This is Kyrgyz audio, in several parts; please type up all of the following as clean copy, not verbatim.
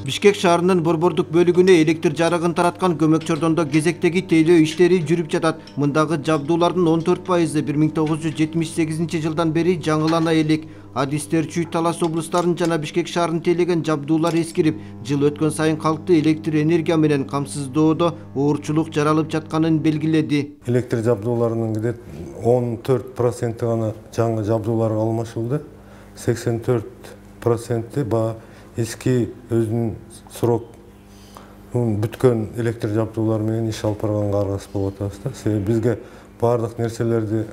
Бишкек шаарынын борбордук бөлүгүнө электр жарыгын тараткан көмөкчөрдондо кезектеги тейлөө иштери жүрүп жатат. Мындагы жабдуулардын 14%ы 1978 жылдан бери жаңылана элек. Адистер Чүй Талас облустарын жана Бишкек шаарын тейлеген жабдуулар эскирип, жыл өткөн сайын калкты электр энергия менен камсыздоодо оорчулук жаралып жатканын белгиледи. Электр жабдууларынын 14% гана жаңы жабдууларга алмашылды. 84% ба eski özünün srok бүткөн электр жабдуулар менен иш алып барганга аргасыз болуп атабыз да. Себеби бизге бардык нерселерди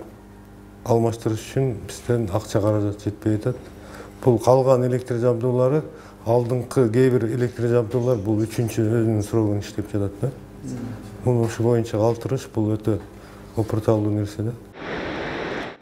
алмаштырыш үчүн бизден акча каражат жетпей атат. Бул калган электр жабдуулары, алдыңкы кээ бир электр жабдуулар бул үчүнчү өзүнүн срогун иштеп жатат да. Муну ушу боюнча калтырыш бул өтө опурталдуу нерсе да.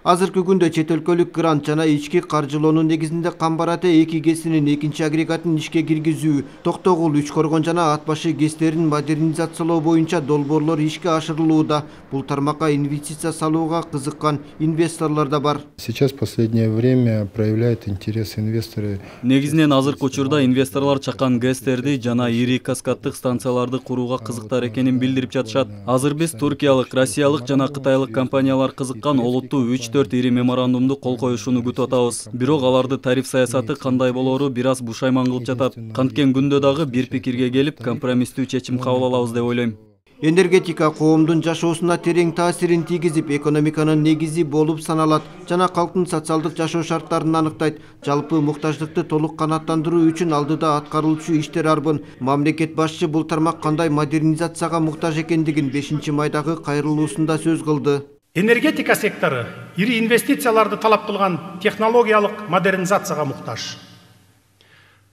Азыркы күндө чет өлкөлүк грант жана ички каржылоонун негизинде Камбарате 2 ГЭСинин 2 агрегатын ишке киргизүү, Токтогул, Үчкоргон жана Атбашы ГЭСтерин модернизациялоо боюнча долбоорлор ишке ашырылууда. Бул тармакка инвестиция салууга кызыккан инвесторлор да бар. Сейчас в последнее время проявляют интерес инвесторы. Негизинен азыркы учурда инвесторлор чакан ГЭСтерди жана ири каскаддык станцияларды курууга кызыктар экенин билдирип жатышат. Азыр биз туркиялык, россиялык жана кытайлык компаниялар кызыккан олуттуу 3-4 ири меморандумду кол коюшуну күтүп атабыз. Бирок аларды тариф саясаты кандай болору бир аз бушайман кылып жатат. Канткен күндө дагы бир пикирге келип, компромисстүү чечим кабыл алабыз деп ойлойм. Энергетика коомдун жашоосуна терең таасирин тийгизип, экономиканын негизи болуп саналат жана калктын социалдык жашоо шарттарын аныктайт. Жалпы муктаждыкты толук канааттандыруу үчүн алдыда аткарылчу иштер арбын. Мамлекет башчы бул тармак кандай модернизацияга муктаж экендигин 5-майдагы кайрылуусунда сөз кылды. Энергетика сектору ири инвестицияларды талап кылган технологиялык модернизацияга муктаж.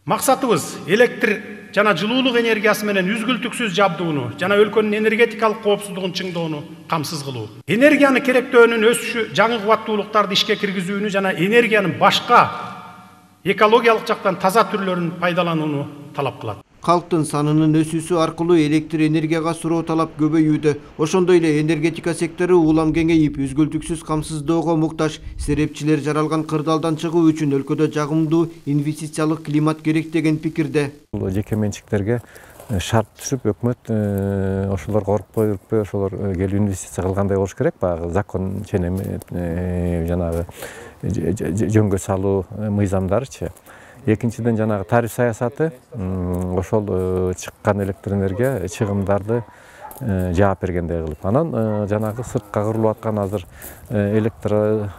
Максатыбыз электр жана жылуулук энергиясы менен үзгүлтүксүз жабдууну жана өлкөнүн энергетикалык коопсуздугун чыңдоону камсыз кылуу. Энергияны керектөөнүн өсүшү, жаңы кубаттуулуктарды ишке киргизүүнү жана энергиянын башка экологиялык жактан таза түрлөрүн пайдаланууну талап кылат. Калктын санынын өсүүсү аркылуу электр энергияга суроо талап көбөйүүдө. Ошондой эле энергетика сектору улам кеңейип, үзгүлтүксүз камсыздоого муктаж. Серепчилер жаралган кырдаалдан чыгуу үчүн өлкөдө жагымдуу инвестициялык климат керек деген пикирде. Бул жеке менчиктерге шарт түшүп, өкмөт ошолорго коркпой үрпөй, ошолор келип инвестиция кылгандай болуш керек. Баягы закон ченем жанагы жөнгө салуу мыйзамдарычы. Экинчиден жанагы тариф саясаты ошол чыккан электр энергия чыгымдарды жаап бергендей кылып. Анан жанагы сыртка курулуп аткан азыр электр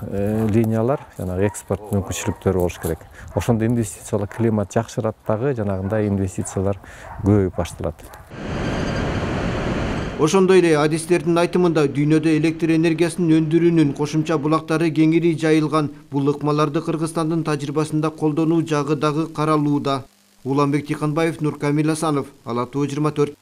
линиялар жанагы экспорт мүмкүнчүлүктөрү болуш керек. Ошондо инвестициялык климат жакшырат дагы, жанагындай инвестициялар көбөйүп башталат. Ошондой эле адистердин айтымында дүйнөдө электр энергиясын өндүрүүнүн кошумча булактары кеңири жайылган. Бул ыкмаларды Кыргызстандын тажрыйбасында колдонуу жагы дагы каралууда. Уланбек Тиканбаев, Нуркамил Асанов, Ала Тоо 24.